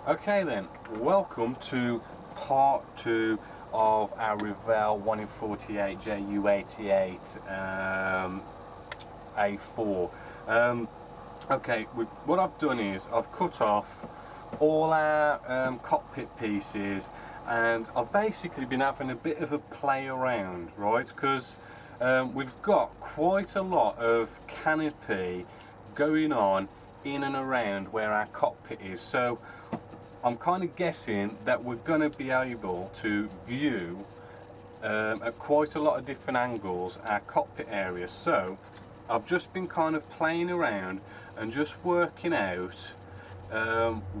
Okay then, welcome to part 2 of our Revell 1 in 48 JU88 A4. Okay, what I've done is I've cut off all our cockpit pieces, and I've basically been having a bit of a play around, right? Because we've got quite a lot of canopy going on in and around where our cockpit is. So I'm kind of guessing that we're going to be able to view at quite a lot of different angles our cockpit area. So I've just been kind of playing around and just working out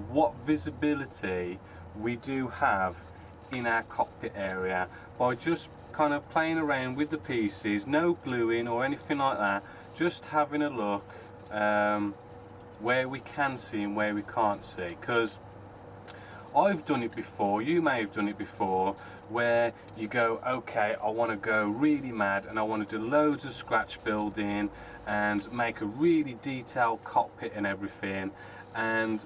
what visibility we do have in our cockpit area by just kind of playing around with the pieces, no gluing or anything like that, just having a look where we can see and where we can't see. Because I've done it before, you may have done it before, where you go, okay, I want to go really mad and I want to do loads of scratch building and make a really detailed cockpit and everything, and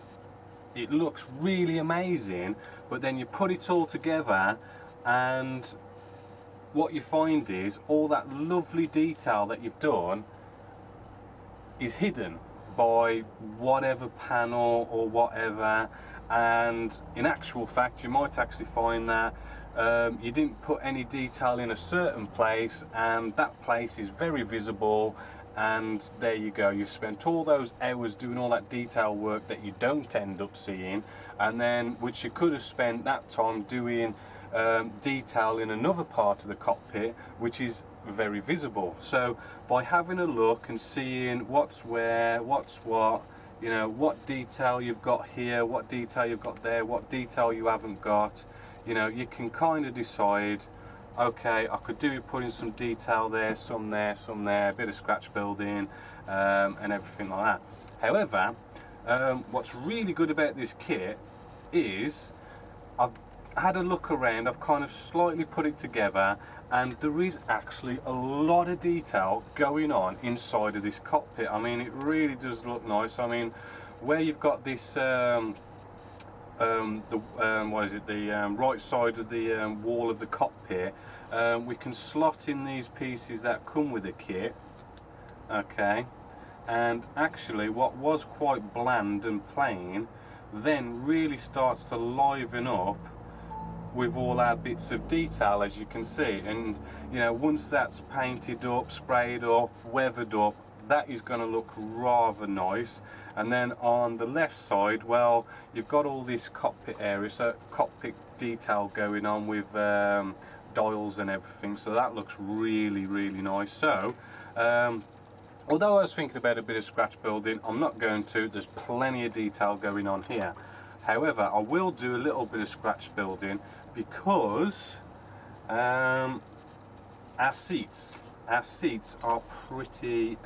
it looks really amazing, but then you put it all together and what you find is all that lovely detail that you've done is hidden by whatever panel or whatever. And in actual fact, you might actually find that you didn't put any detail in a certain place, and that place is very visible, and there you go, you've spent all those hours doing all that detail work that you don't end up seeing, and then which you could have spent that time doing detail in another part of the cockpit which is very visible. So by having a look and seeing what's where, what's what, you know, what detail you've got here, what detail you've got there, what detail you haven't got, you know, you can kind of decide, okay, I could do with putting some detail there, some there, some there, a bit of scratch building and everything like that. However, what's really good about this kit is I've had a look around, I've kind of slightly put it together, and there is actually a lot of detail going on inside of this cockpit. I mean, it really does look nice. I mean, where you've got this what is it, the right side of the wall of the cockpit, we can slot in these pieces that come with the kit, okay, and actually what was quite bland and plain then really starts to liven up with all our bits of detail, as you can see. And you know, once that's painted up, sprayed up, weathered up, that is going to look rather nice. And then on the left side, well, you've got all this cockpit area, so cockpit detail going on with dials and everything, so that looks really nice. So although I was thinking about a bit of scratch building, I'm not going to. There's plenty of detail going on here. However, I will do a little bit of scratch building because our seats are pretty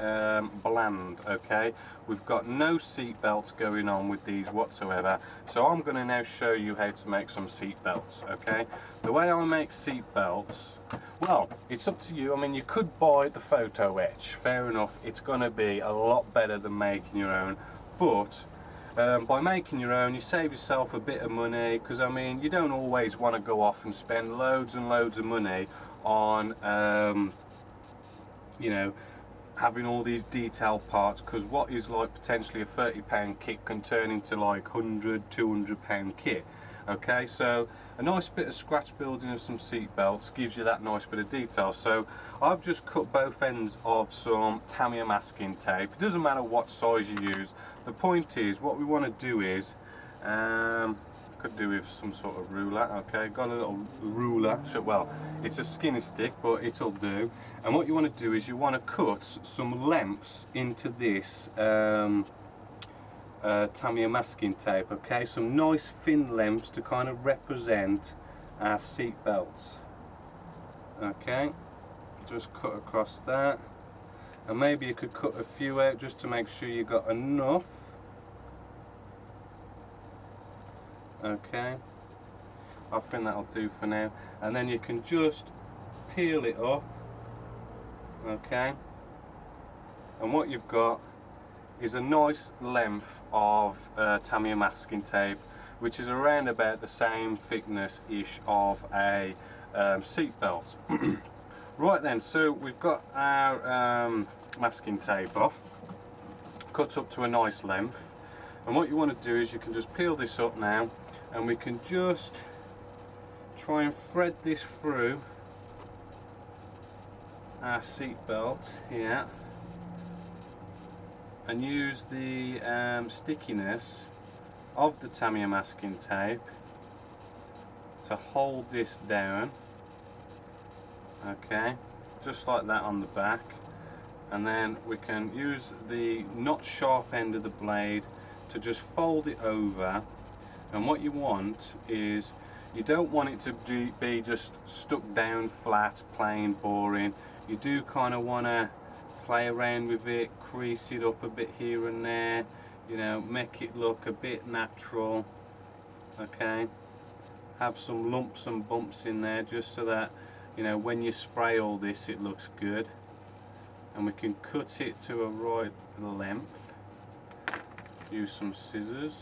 bland, okay? We've got no seat belts going on with these whatsoever, so I'm going to now show you how to make some seat belts, okay? The way I make seat belts, well, it's up to you. I mean, you could buy the photo etch, fair enough, it's going to be a lot better than making your own, but by making your own you save yourself a bit of money, because I mean, you don't always want to go off and spend loads and loads of money on you know, having all these detailed parts, because what is like potentially a £30 kit can turn into like £100–200 kit. Okay, so a nice bit of scratch building of some seat belts gives you that nice bit of detail. So I've just cut both ends of some Tamiya masking tape. It doesn't matter what size you use. The point is, what we want to do is could do with some sort of ruler. Okay, got a little ruler, so, well, it's a skinny stick, but it'll do. And what you want to do is you want to cut some lengths into this Tamiya masking tape, okay, some nice thin lengths to kind of represent our seat belts. Okay, just cut across that, and maybe you could cut a few out just to make sure you got enough. Okay, I think that'll do for now, and then you can just peel it up, okay, and what you've got is a nice length of Tamiya masking tape which is around about the same thickness ish of a seat belt. Right then, so we've got our masking tape off, cut up to a nice length, and what you want to do is you can just peel this up now, and we can just try and thread this through our seat belt here and use the stickiness of the Tamiya masking tape to hold this down. Okay, just like that on the back, and then we can use the not sharp end of the blade to just fold it over. And what you want is, you don't want it to be just stuck down flat, plain, boring. You do kind of want to play around with it, crease it up a bit here and there, you know, make it look a bit natural. Okay, have some lumps and bumps in there just so that, you know, when you spray all this it looks good. And we can cut it to a right length, use some scissors.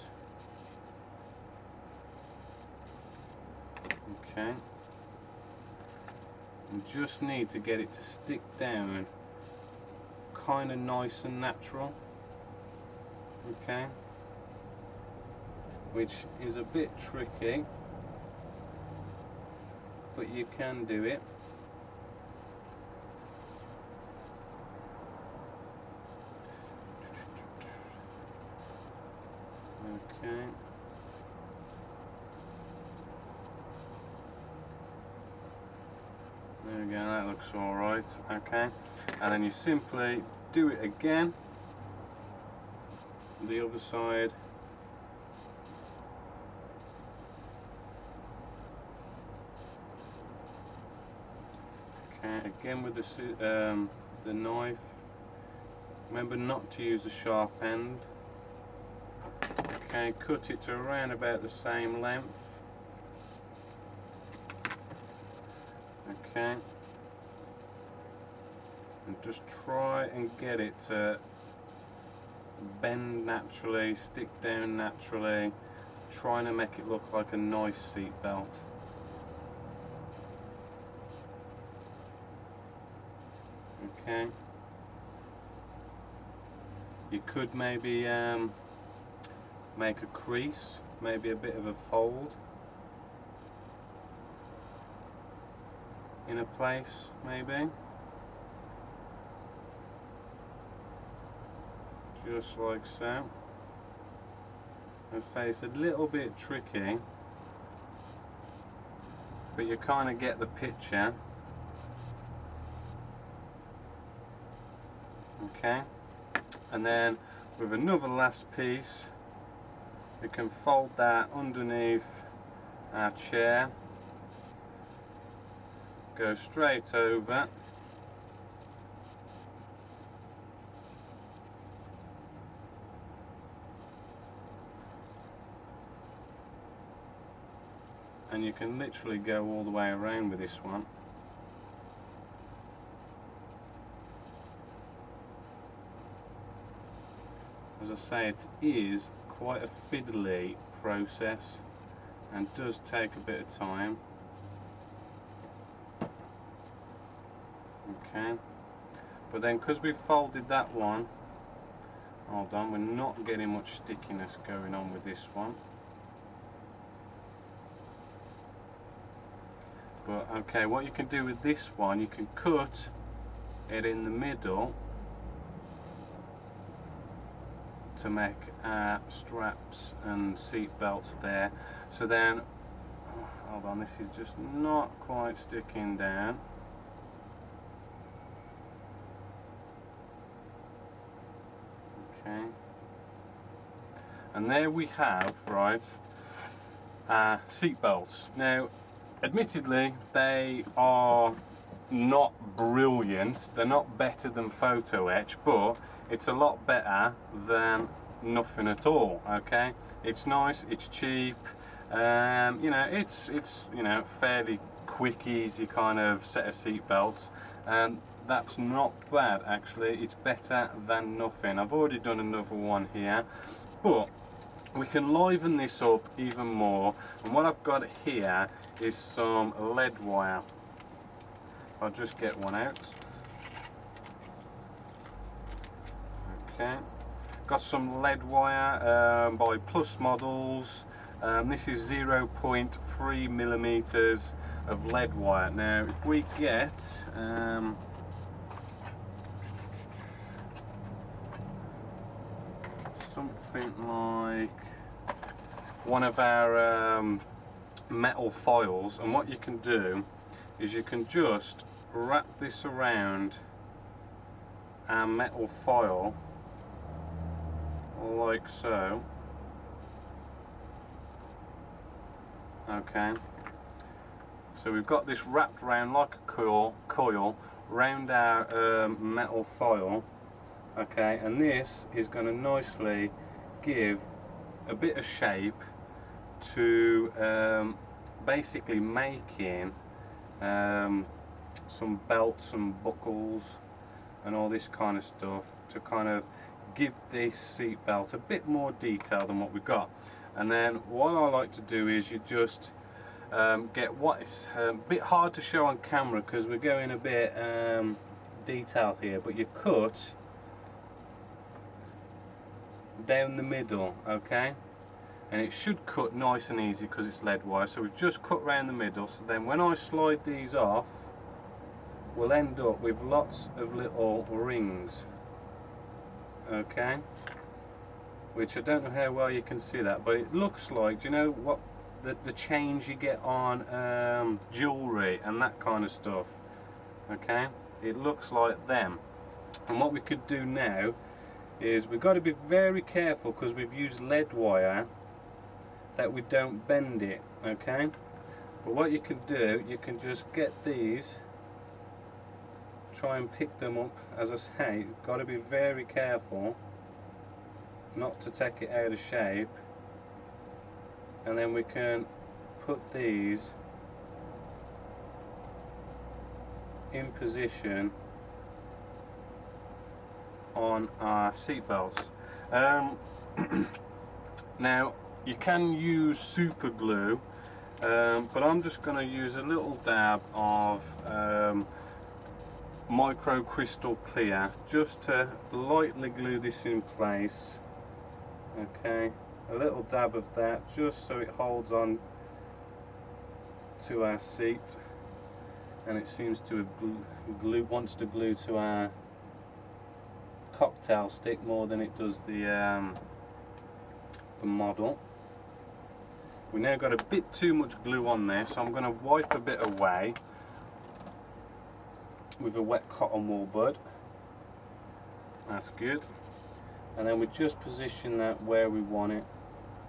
Okay, and just need to get it to stick down kind of nice and natural. Okay, which is a bit tricky, but you can do it. Okay, there we go, that looks alright. Okay, and then you simply do it again, the other side. Okay, again with the knife. Remember not to use the sharp end. Okay, cut it to around about the same length. Okay, and just try and get it to bend naturally, stick down naturally, trying to make it look like a nice seat belt. Okay, you could maybe make a crease, maybe a bit of a fold in a place, maybe just like so. I'd say it's a little bit tricky, but you kind of get the picture. Okay, and then with another last piece, we can fold that underneath our chair, go straight over, and you can literally go all the way around with this one. As I say, it is quite a fiddly process and does take a bit of time. Okay, but then because we've folded that one, hold on, we're not getting much stickiness going on with this one. But okay, what you can do with this one, you can cut it in the middle to make straps and seat belts there. So then, hold on, this is just not quite sticking down. Okay, and there we have, right, seat belts. Now, admittedly, they are not brilliant, they're not better than photo etch, but it's a lot better than nothing at all. Okay, it's nice, it's cheap, you know, it's you know, fairly quick, easy kind of set of seat belts, and that's not bad actually. It's better than nothing. I've already done another one here, but we can liven this up even more, and what I've got here is some lead wire. I'll just get one out. Okay, got some lead wire by Plus Models. This is 0.3 millimeters of lead wire. Now if we get something like one of our metal foils, and what you can do is you can just wrap this around our metal foil like so. Okay, so we've got this wrapped around like a coil round our metal foil. Okay, and this is going to nicely give a bit of shape to basically making some belts and buckles and all this kind of stuff, to kind of give this seat belt a bit more detail than what we've got. And then what I like to do is you just get what is a bit hard to show on camera because we're going a bit detailed here, but you cut down the middle, okay, and it should cut nice and easy because it's lead wire. So we've just cut around the middle, so then when I slide these off, we'll end up with lots of little rings, okay, which I don't know how well you can see that, but it looks like, do you know what the chains you get on jewellery and that kind of stuff, okay, it looks like them. And what we could do now is we've got to be very careful, because we've used lead wire, that we don't bend it, okay. But what you can do, you can just get these, try and pick them up. As I say, you've got to be very careful not to take it out of shape, and then we can put these in position on our seat belts. Now you can use super glue, but I'm just going to use a little dab of micro crystal clear just to lightly glue this in place. Okay, a little dab of that just so it holds on to our seat, and it seems to have wants to glue to our cocktail stick more than it does the model. We now got a bit too much glue on there, so I'm going to wipe a bit away with a wet cotton wool bud. That's good. And then we just position that where we want it,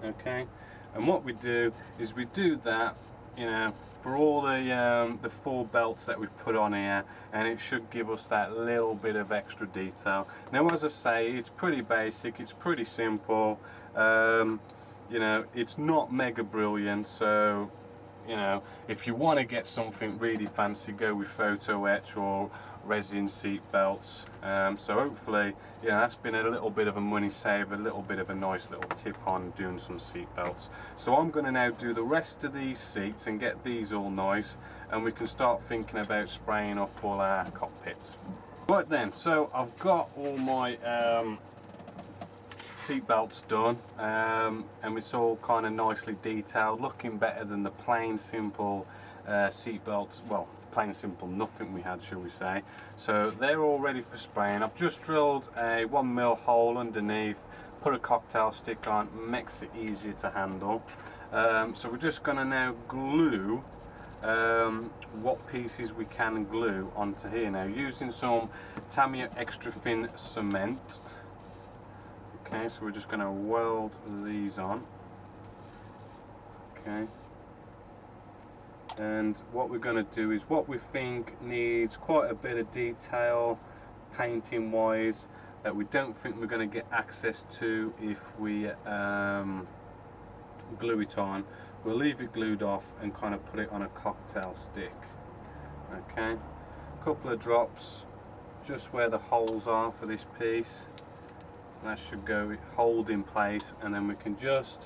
okay. And what we do is we do that, you know, for all the 4 belts that we've put on here, and it should give us that little bit of extra detail. Now, as I say, it's pretty basic, it's pretty simple, you know, it's not mega brilliant. So, you know, if you want to get something really fancy, go with photo etch or resin seat belts. So hopefully, you know, that's been a little bit of a money saver, a little bit of a nice little tip on doing some seat belts. So I'm going to now do the rest of these seats and get these all nice, and we can start thinking about spraying up all our cockpits. Right then, so I've got all my seat belts done, and it's all kind of nicely detailed, looking better than the plain simple seat belts, well, plain simple nothing we had, shall we say. So they're all ready for spraying. I've just drilled a 1mm hole underneath, put a cocktail stick on, makes it easier to handle. So we're just going to now glue what pieces we can glue onto here now, using some Tamiya extra thin cement. Okay, so we're just going to weld these on. Okay, and what we're going to do is what we think needs quite a bit of detail painting wise, that we don't think we're going to get access to if we glue it on. We'll leave it glued off and kind of put it on a cocktail stick. Okay, a couple of drops just where the holes are for this piece. That should go hold in place, and then we can just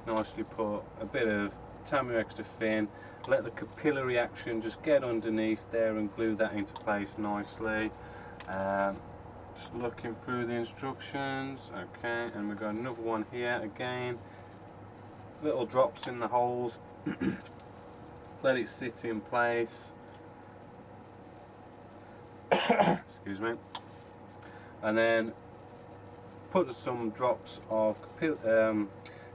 nicely put a bit of Tamiya Extra Thin, let the capillary action just get underneath there and glue that into place nicely. Just looking through the instructions, okay, and we've got another one here again, little drops in the holes, let it sit in place, excuse me, and then put some drops of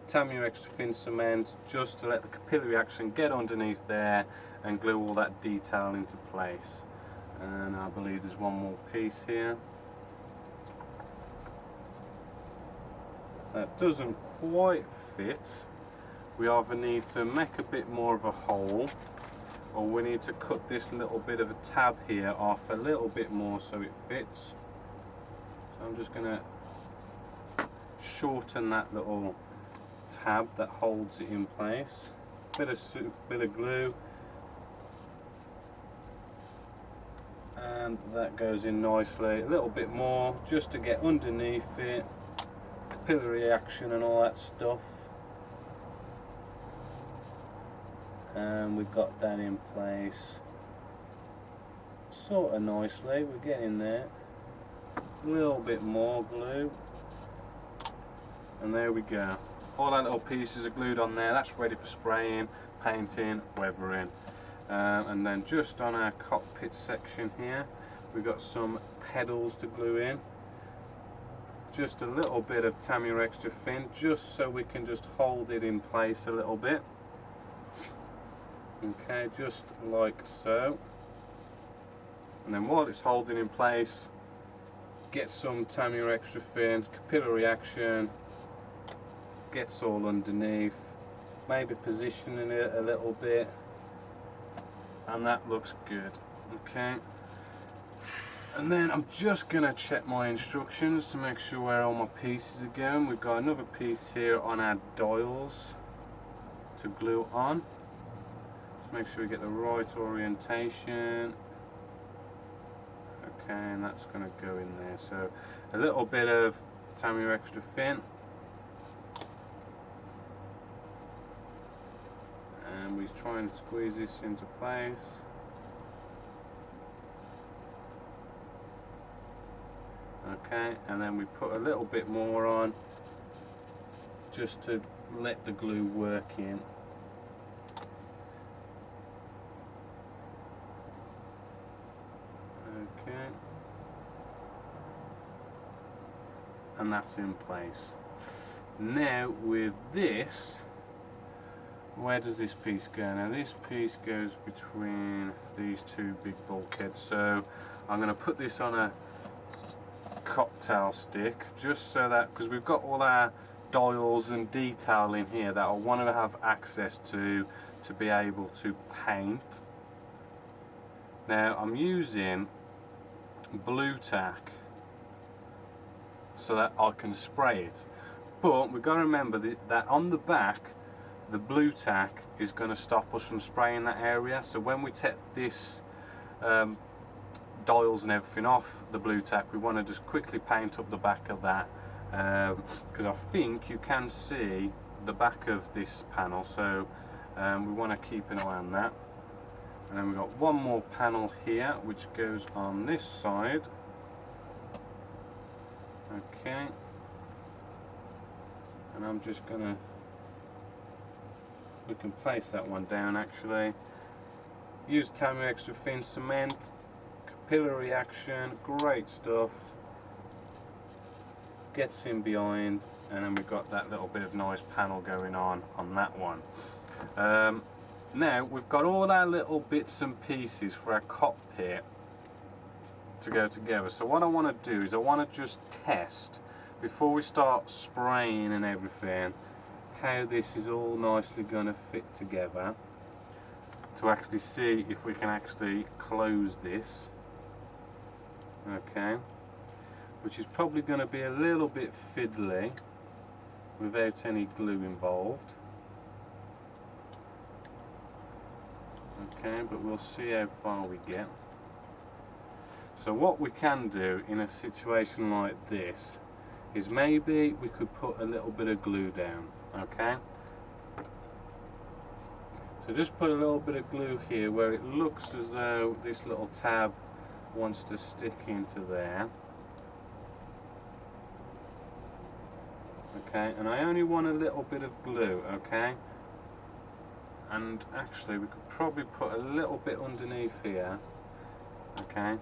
Tamiya Extra Thin cement just to let the capillary action get underneath there and glue all that detail into place. And I believe there's one more piece here that doesn't quite fit. We either need to make a bit more of a hole, or we need to cut this little bit of a tab here off a little bit more so it fits. So I'm just going to shorten that little tab that holds it in place. Bit of glue, and that goes in nicely. A little bit more just to get underneath it, capillary action and all that stuff. And we've got that in place sort of nicely. We're getting there. A little bit more glue, and there we go. All our little pieces are glued on there. That's ready for spraying, painting, weathering. And then just on our cockpit section here, we've got some pedals to glue in. Just a little bit of Tamiya Extra Thin, just so we can just hold it in place a little bit. Okay, just like so. And then while it's holding in place, get some Tamiya Extra Thin, capillary action, gets all underneath, maybe positioning it a little bit, and that looks good. Okay, and then I'm just gonna check my instructions to make sure where all my pieces are going. We've got another piece here on our dials to glue on. Just make sure we get the right orientation. Okay, and that's gonna go in there. So a little bit of Tamiya Extra Thin, and we're trying to squeeze this into place. Okay, and then we put a little bit more on just to let the glue work in. Okay, and that's in place. Now with this, where does this piece go? Now this piece goes between these two big bulkheads, so I'm going to put this on a cocktail stick, just so that, because we've got all our dials and detail in here that I want to have access to be able to paint. Now I'm using blue tack so that I can spray it, but we've got to remember that on the back the blue tack is going to stop us from spraying that area. So when we take this dials and everything off the blue tack, we want to just quickly paint up the back of that, because I think you can see the back of this panel, so we want to keep an eye on that. And then we've got one more panel here which goes on this side. Okay, and I'm just gonna, we can place that one down actually. Use Tamiya Extra Thin cement, capillary action, great stuff. Gets in behind, and then we've got that little bit of nice panel going on that one. Now we've got all our little bits and pieces for our cockpit to go together. So what I want to do is I want to just test, before we start spraying and everything, how this is all nicely going to fit together, to actually see if we can actually close this. Okay, which is probably going to be a little bit fiddly without any glue involved. Okay, but we'll see how far we get. So what we can do in a situation like this is maybe we could put a little bit of glue down. Okay, so just put a little bit of glue here where it looks as though this little tab wants to stick into there. Okay, and I only want a little bit of glue, okay? And actually we could probably put a little bit underneath here, okay?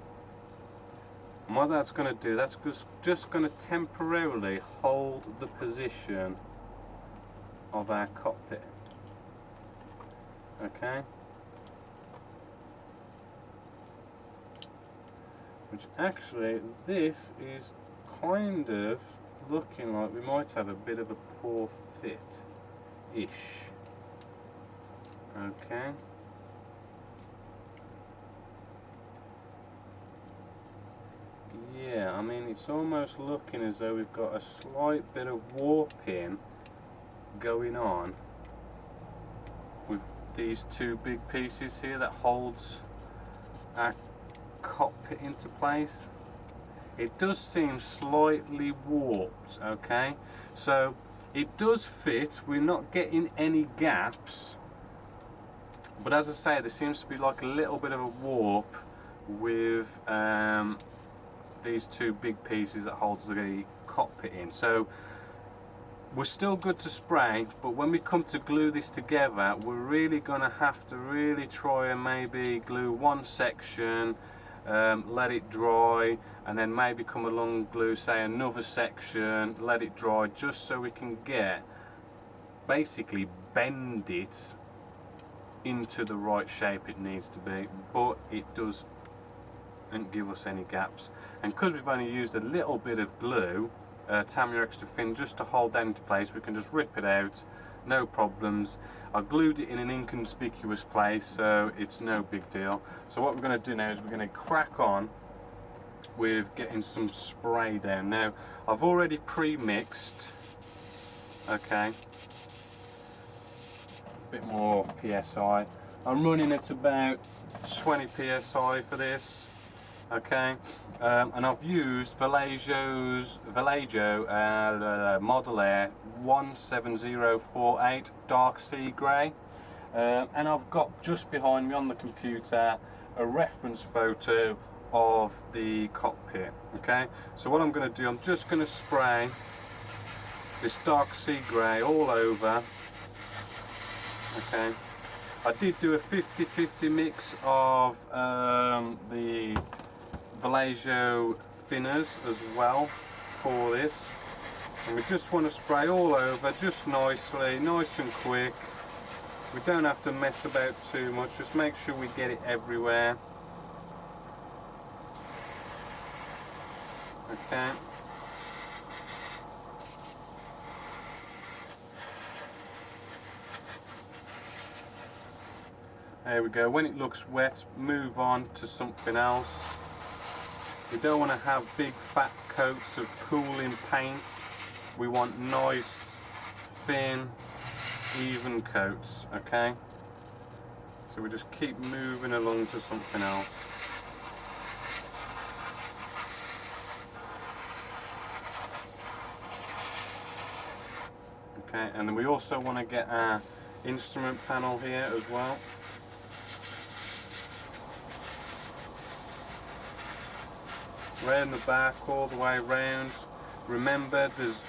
And what that's going to do, that's just going to temporarily hold the position of our cockpit, okay? Which actually, this is kind of looking like we might have a bit of a poor fit-ish. Okay. Yeah, I mean it's almost looking as though we've got a slight bit of warping going on with these two big pieces here that holds our cockpit into place. It does seem slightly warped, okay? So it does fit, we're not getting any gaps, but as I say, there seems to be like a little bit of a warp with these two big pieces that holds the cockpit in. So we're still good to spray, but when we come to glue this together, we're really gonna have to really try and maybe glue one section, let it dry, and then maybe come along, glue say another section, let it dry, just so we can get, basically bend it into the right shape it needs to be, but it doesn't give us any gaps. And because we've only used a little bit of glue, Tamiya Extra Thin, just to hold that into place, we can just rip it out, no problems. I glued it in an inconspicuous place, so it's no big deal. So what we're going to do now is we're going to crack on with getting some spray down. Now I've already pre-mixed, okay, a bit more PSI. I'm running at about 20 PSI for this, okay, and I've used Vallejo Model Air 17048 Dark Sea Grey, and I've got just behind me on the computer a reference photo of the cockpit. Okay, so what I'm going to do, I'm just going to spray this Dark Sea Grey all over. Okay, I did do a 50-50 mix of the Vallejo thinners as well for this, and we just want to spray all over, just nicely, nice and quick. We don't have to mess about too much, just make sure we get it everywhere. Okay. There we go. When it looks wet, move on to something else. We don't want to have big fat coats of cooling paint. We want nice, thin, even coats, okay? So we just keep moving along to something else. Okay, and then we also want to get our instrument panel here as well. Round the back, all the way around. Remember, there's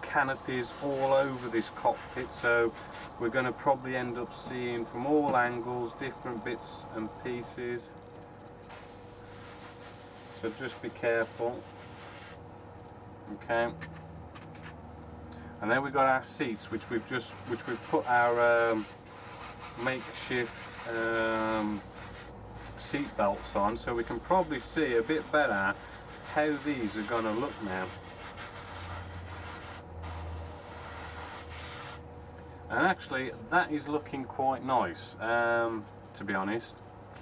canopies all over this cockpit, so we're going to probably end up seeing from all angles different bits and pieces. So just be careful. Okay. And then we've got our seats, which we've put our makeshift seat belts on, so we can probably see a bit better how these are going to look now. And actually that is looking quite nice, to be honest,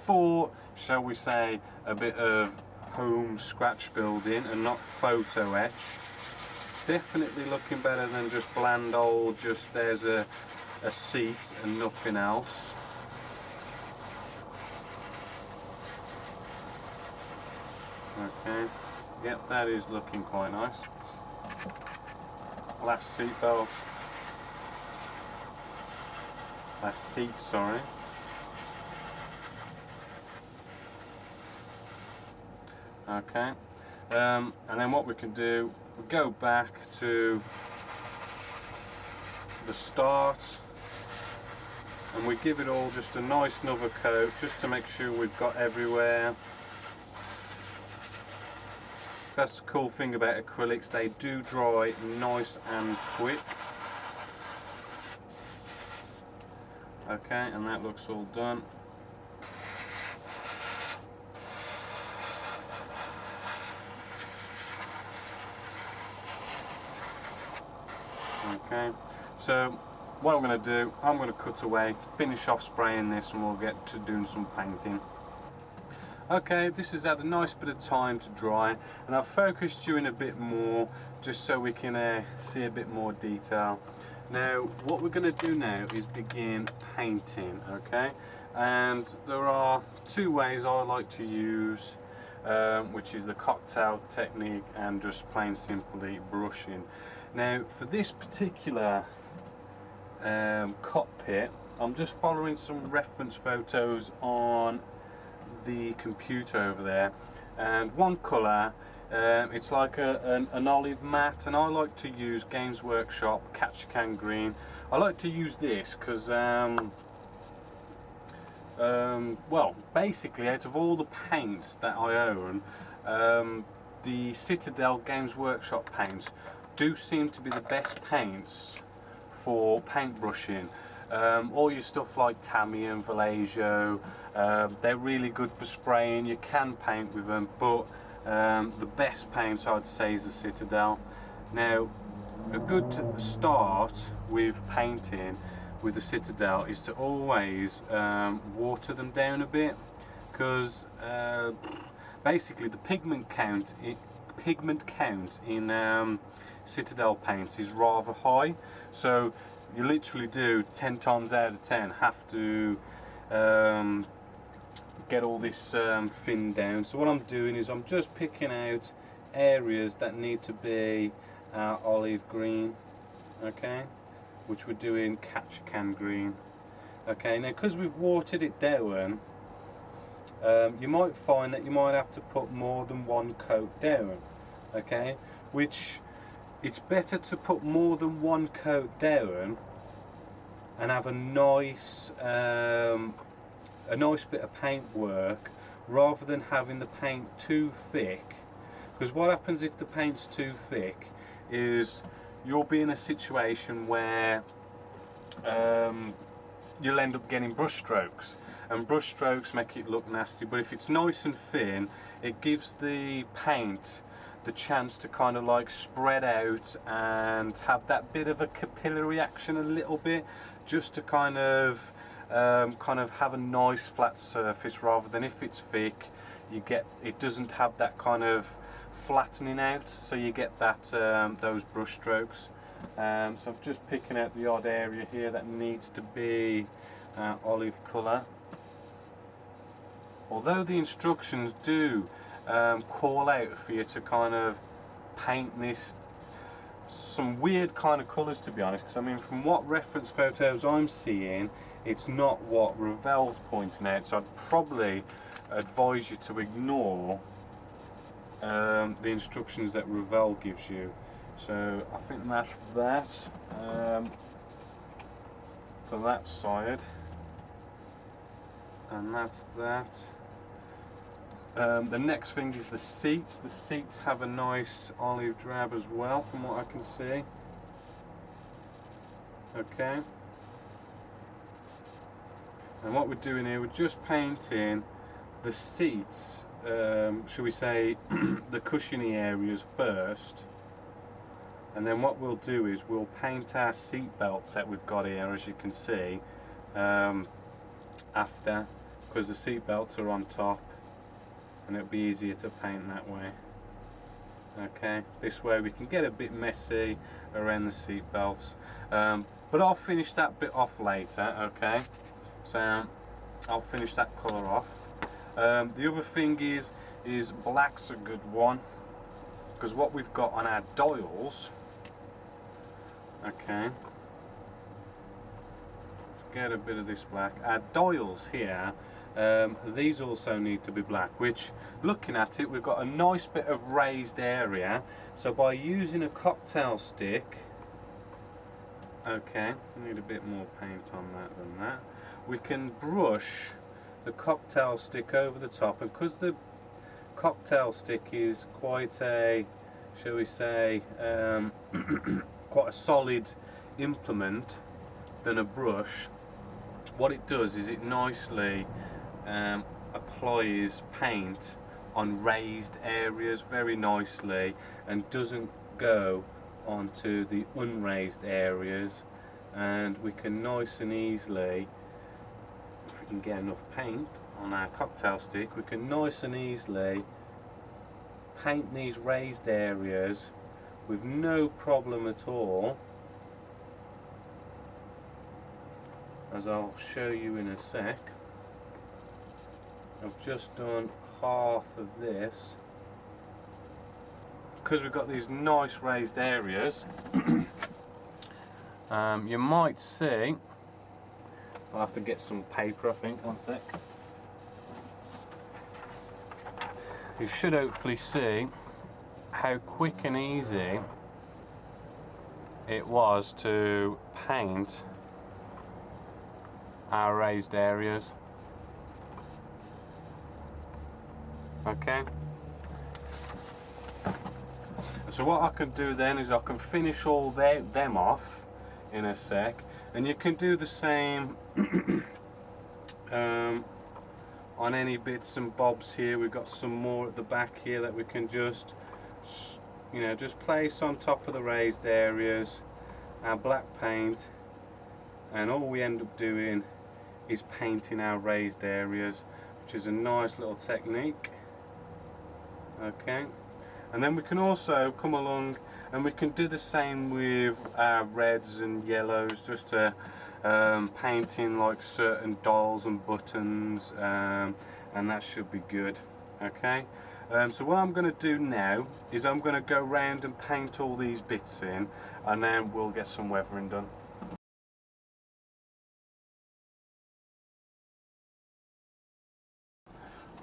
for, shall we say, a bit of home scratch building and not photo etch. Definitely looking better than just bland old, just there's a seat and nothing else. Okay, yep, that is looking quite nice. last seat belt, last seat, sorry. Okay, and then what we can do, we go back to the start and we give it all just a nice another coat just to make sure we've got everywhere. That's the cool thing about acrylics, they do dry nice and quick. Okay, and that looks all done. Okay, so what I'm going to do, I'm going to cut away, finish off spraying this, and we'll get to doing some painting. Okay, this has had a nice bit of time to dry, and I've focused you in a bit more just so we can see a bit more detail. Now what we're going to do now is begin painting, okay, and there are two ways I like to use, which is the cocktail technique and just plain simply brushing. Now for this particular cockpit, I'm just following some reference photos on the computer over there, and one colour, it's like an olive matte, and I like to use Games Workshop Catch Can Green. I like to use this because well, basically out of all the paints that I own, the Citadel Games Workshop paints do seem to be the best paints for paintbrushing. All your stuff like Tamiya and Vallejo, they're really good for spraying. You can paint with them, but the best paints I'd say is the Citadel. Now a good start with painting with the Citadel is to always water them down a bit, because basically the pigment count in Citadel paints is rather high, so you literally do 10 times out of 10 have to get all this thin down. So what I'm doing is I'm just picking out areas that need to be olive green, okay, which we're doing Catch Can Green. Okay, now because we've watered it down, you might find that you might have to put more than one coat down, okay, which it's better to put more than one coat down and have a nice bit of paint work, rather than having the paint too thick. Because what happens if the paint's too thick is you'll be in a situation where you'll end up getting brush strokes, and brush strokes make it look nasty. But if it's nice and thin, it gives the paint the chance to kind of like spread out and have that bit of a capillary action a little bit, just to kind of have a nice flat surface, rather than if it's thick it doesn't have that kind of flattening out, so you get that those brush strokes. So I'm just picking out the odd area here that needs to be olive colour, although the instructions do call out for you to kind of paint this some weird kind of colours, to be honest, because I mean from what reference photos I'm seeing, it's not what Revell's pointing out, so I'd probably advise you to ignore the instructions that Revell gives you. So I think that's that for that side, and that's that. The next thing is the seats. The seats have a nice olive drab as well, from what I can see. Okay. And what we're doing here, we're just painting the seats, shall we say, the cushiony areas first. And then what we'll do is we'll paint our seat belts that we've got here, as you can see, after, because the seat belts are on top, and it'll be easier to paint that way. Okay, this way we can get a bit messy around the seat belts, but I'll finish that bit off later. Okay, so I'll finish that colour off. The other thing is black's a good one. because what we've got on our dials, okay, let's get a bit of this black. Our dials here, these also need to be black, which, looking at it, we've got a nice bit of raised area. So by using a cocktail stick, okay, we need a bit more paint on that than that, we can brush the cocktail stick over the top, and because the cocktail stick is quite a, shall we say, quite a solid implement than a brush, what it does is it nicely applies paint on raised areas very nicely, and doesn't go onto the unraised areas. And we can nice and easily, if we can get enough paint on our cocktail stick, we can nice and easily paint these raised areas with no problem at all, as I'll show you in a sec. I've just done half of this because we've got these nice raised areas. You might see, I'll have to get some paper, I think, one sec. You should hopefully see how quick and easy it was to paint our raised areas. Okay, so what I can do then is I can finish all them off in a sec, and you can do the same on any bits and bobs here. We've got some more at the back here that we can just, you know, just place on top of the raised areas, our black paint, and all we end up doing is painting our raised areas, which is a nice little technique. Okay, and then we can also come along and we can do the same with our reds and yellows, just to painting like certain dials and buttons, and that should be good. Okay, so what I'm going to do now is I'm going to go round and paint all these bits in, and then we'll get some weathering done.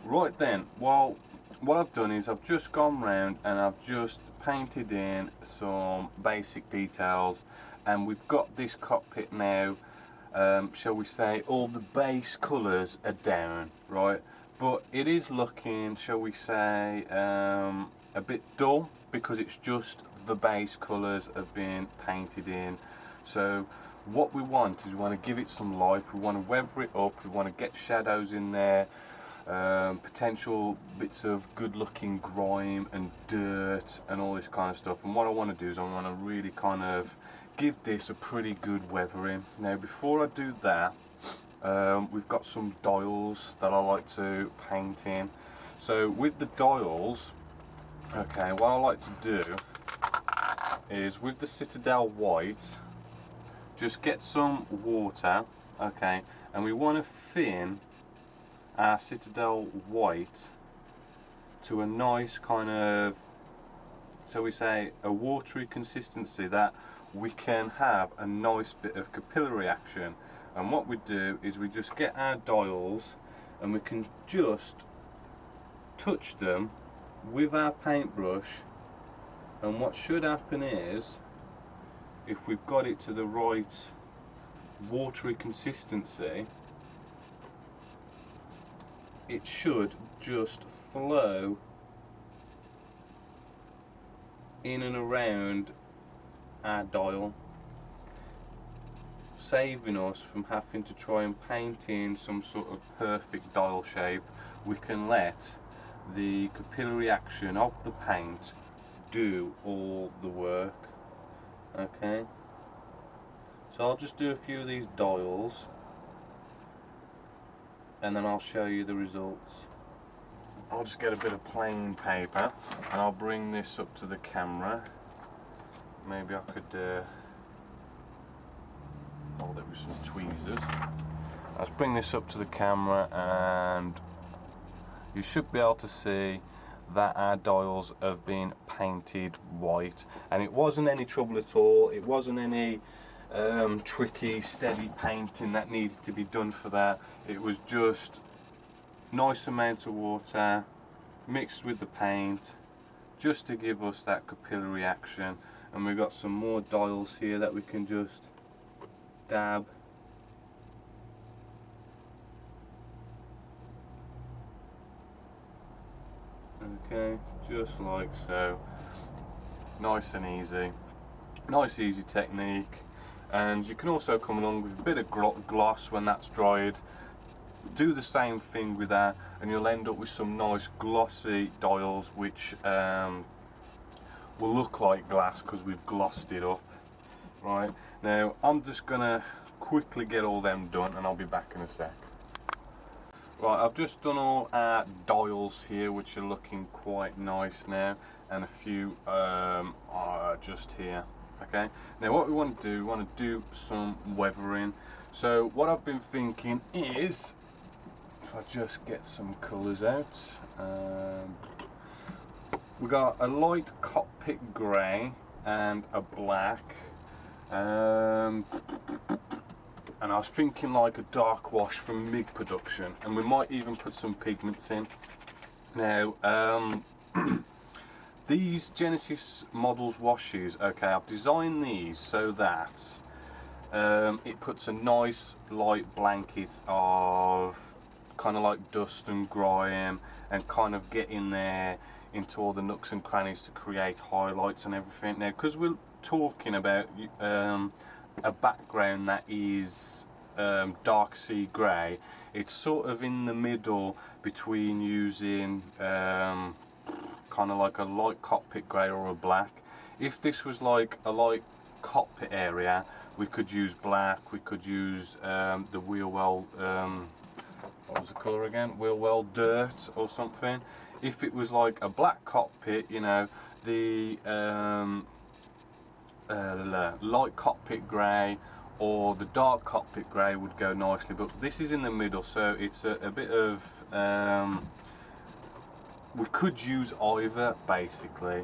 Right then, well, what I've done is I've just gone round and I've just painted in some basic details, and we've got this cockpit now, shall we say, all the base colours are down, right, but it is looking, shall we say, a bit dull, because it's just the base colours have been painted in. So what we want is we want to give it some life, we want to weather it up, we want to get shadows in there, potential bits of good looking grime and dirt and all this kind of stuff. And what I want to do is I want to really kind of give this a pretty good weathering. Now before I do that, we've got some dials that I like to paint in. So with the dials, okay, what I like to do is with the Citadel white, just get some water, okay, and we want to thin our Citadel white to a nice kind of, so we say, a watery consistency, that we can have a nice bit of capillary action. And what we do is we just get our dials and we can just touch them with our paintbrush, and what should happen is, if we've got it to the right watery consistency, it should just flow in and around our dial, saving us from having to try and paint in some sort of perfect dial shape. We can let the capillary action of the paint do all the work. Okay, so I'll just do a few of these dials and then I'll show you the results. I'll just get a bit of plain paper and I'll bring this up to the camera. Maybe I could hold it with some tweezers. Let's bring this up to the camera and you should be able to see that our dials have been painted white, and it wasn't any trouble at all. It wasn't any tricky steady painting that needed to be done for that. It was just nice amount of water mixed with the paint just to give us that capillary action. And we've got some more dials here that we can just dab. Okay, just like so. Nice and easy. Nice easy technique. And you can also come along with a bit of gloss when that's dried. Do the same thing with that, and you'll end up with some nice glossy dials which will look like glass because we've glossed it up. Right, now I'm just gonna quickly get all them done and I'll be back in a sec. Right, I've just done all our dials here, which are looking quite nice now, and a few are just here. Okay, now what we want to do, we want to do some weathering. So what I've been thinking is, if I just get some colours out, we got a light cockpit grey and a black, and I was thinking like a dark wash from MIG production, and we might even put some pigments in. Now these Genesis models washes, okay, I've designed these so that it puts a nice light blanket of kind of like dust and grime, and kind of get in there into all the nooks and crannies to create highlights and everything. Now because we're talking about a background that is dark sea grey, it's sort of in the middle between using kind of like a light cockpit grey or a black. If this was like a light cockpit area, we could use black, we could use the wheel well, what was the colour again? Wheel well dirt or something. If it was like a black cockpit, you know, the light cockpit grey or the dark cockpit grey would go nicely, but this is in the middle, so it's a bit of we could use either basically,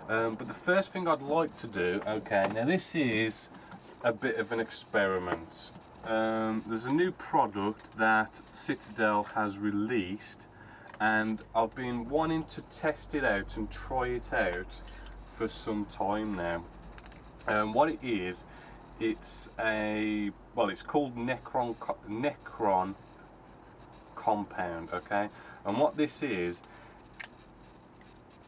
but the first thing I'd like to do, okay, now this is a bit of an experiment. There's a new product that Citadel has released, and I've been wanting to test it out and try it out for some time now. What it is, it's a, well, it's called Necron compound, okay, and what this is,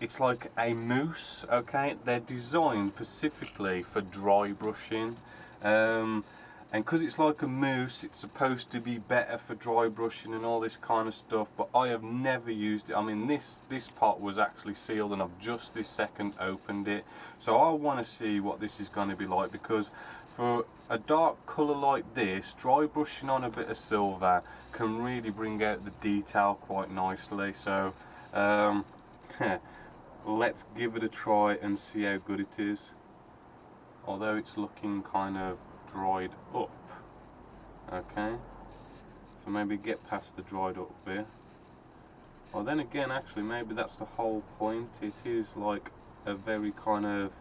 it's like a mousse, okay. They're designed specifically for dry brushing, and because it's like a mousse, it's supposed to be better for dry brushing and all this kind of stuff, but I have never used it. I mean, this pot was actually sealed and I've just this second opened it, so I want to see what this is going to be like, because for a dark colour like this, dry brushing on a bit of silver can really bring out the detail quite nicely. So let's give it a try and see how good it is, although it's looking kind of dried up. Okay, so maybe get past the dried up bit. Well, then again, actually maybe that's the whole point. It is like a very kind of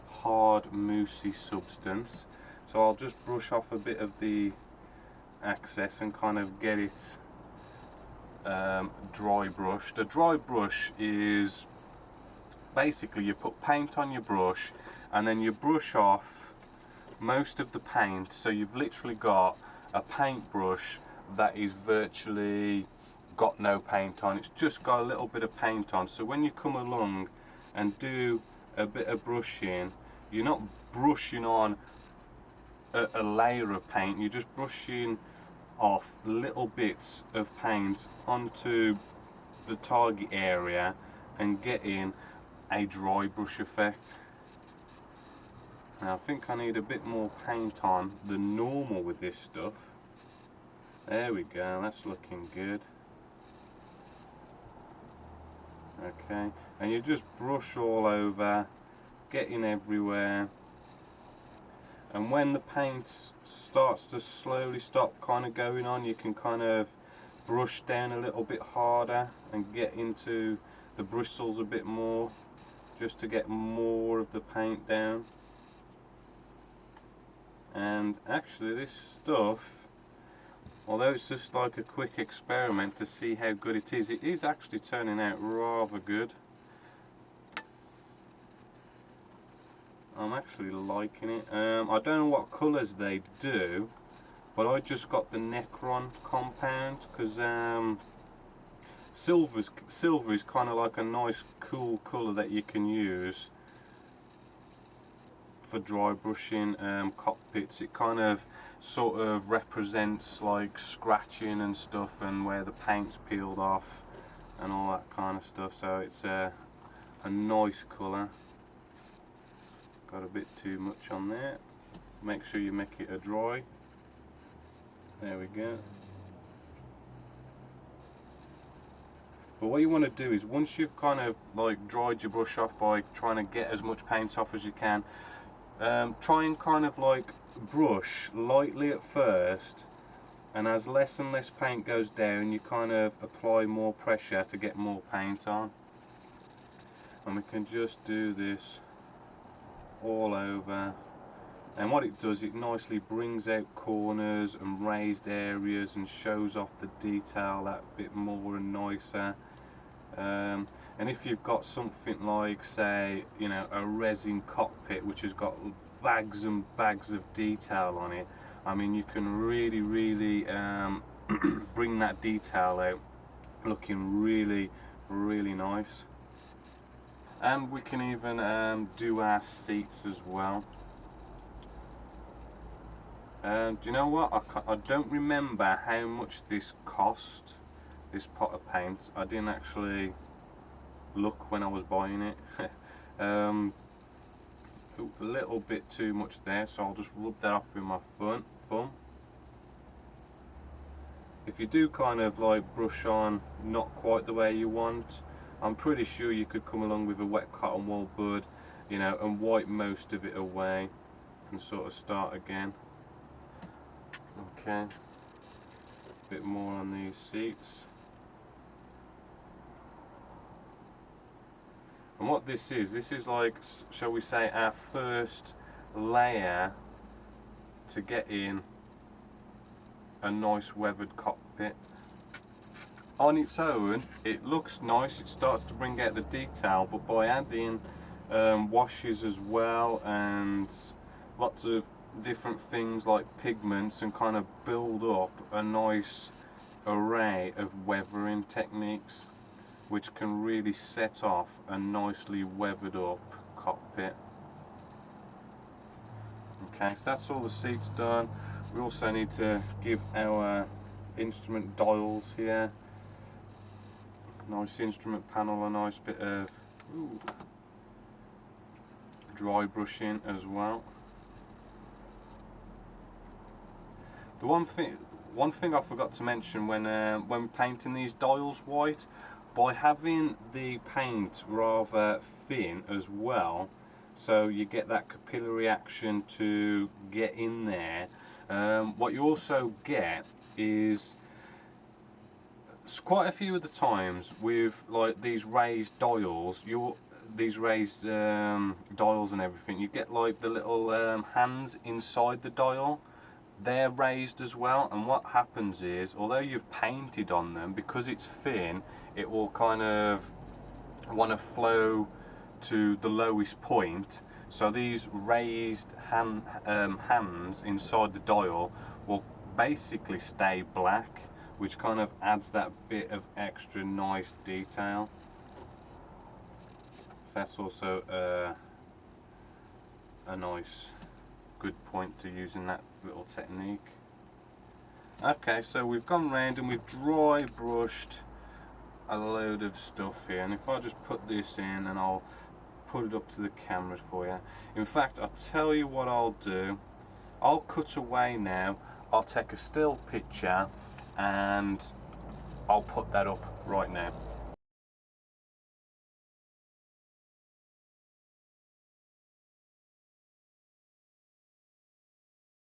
hard moussey substance, so I'll just brush off a bit of the excess and kind of get it dry brushed. A dry brush is basically you put paint on your brush and then you brush off most of the paint, so you've literally got a paintbrush that is virtually got no paint on. It's just got a little bit of paint on, so when you come along and do a bit of brushing, you're not brushing on a layer of paint, you're just brushing off little bits of paint onto the target area and getting a dry brush effect. Now I think I need a bit more paint on than normal with this stuff. There we go, that's looking good. Okay, and you just brush all over, getting everywhere, and when the paint starts to slowly stop kind of going on, you can kind of brush down a little bit harder and get into the bristles a bit more, just to get more of the paint down. And actually this stuff, although it's just like a quick experiment to see how good it is actually turning out rather good. I'm actually liking it. I don't know what colours they do, but I just got the Necron compound because silver is kind of like a nice cool colour that you can use for dry brushing cockpits. It kind of sort of represents like scratching and stuff and where the paint's peeled off and all that kind of stuff, so it's a nice colour. Got a bit too much on there. Make sure you make it a dry. There we go. But what you want to do is, once you've kind of like dried your brush off by trying to get as much paint off as you can, try and kind of like brush lightly at first, and as less and less paint goes down, you kind of apply more pressure to get more paint on. And we can just do this all over, and what it does, it nicely brings out corners and raised areas and shows off the detail that bit more and nicer. And if you've got something like, say, you know, a resin cockpit which has got bags and bags of detail on it, I mean, you can really bring that detail out looking really nice. And we can even do our seats as well. And do you know what? I don't remember how much this cost, this pot of paint. I didn't actually look when I was buying it. A little bit too much there, so I'll just rub that off with my thumb. If you do kind of like brush on not quite the way you want, I'm pretty sure you could come along with a wet cotton wool bud, you know, and wipe most of it away and sort of start again. Okay, a bit more on these seats. And what this is like, shall we say, our first layer to get in a nice weathered cockpit. On its own, it looks nice, it starts to bring out the detail, but by adding washes as well and lots of different things like pigments, and kind of build up a nice array of weathering techniques which can really set off a nicely weathered up cockpit. Okay, so that's all the seats done. We also need to give our instrument dials here, nice instrument panel, a nice bit of dry brushing as well. The one thing I forgot to mention when painting these dials white, by having the paint rather thin as well, so you get that capillary action to get in there, what you also get is, quite a few of the times with like these raised dials, dials and everything, you get like the little hands inside the dial. They're raised as well, and what happens is, although you've painted on them, because it's thin, it will kind of want to flow to the lowest point. So these raised hands inside the dial will basically stay black, which kind of adds that bit of extra nice detail. So that's also a nice good point to using that little technique. Okay, so we've gone round and we've dry brushed a load of stuff here, and if I just put this in and I'll put it up to the cameras for you. In fact, I'll tell you what I'll do. I'll cut away now, I'll take a still picture and I'll put that up right now.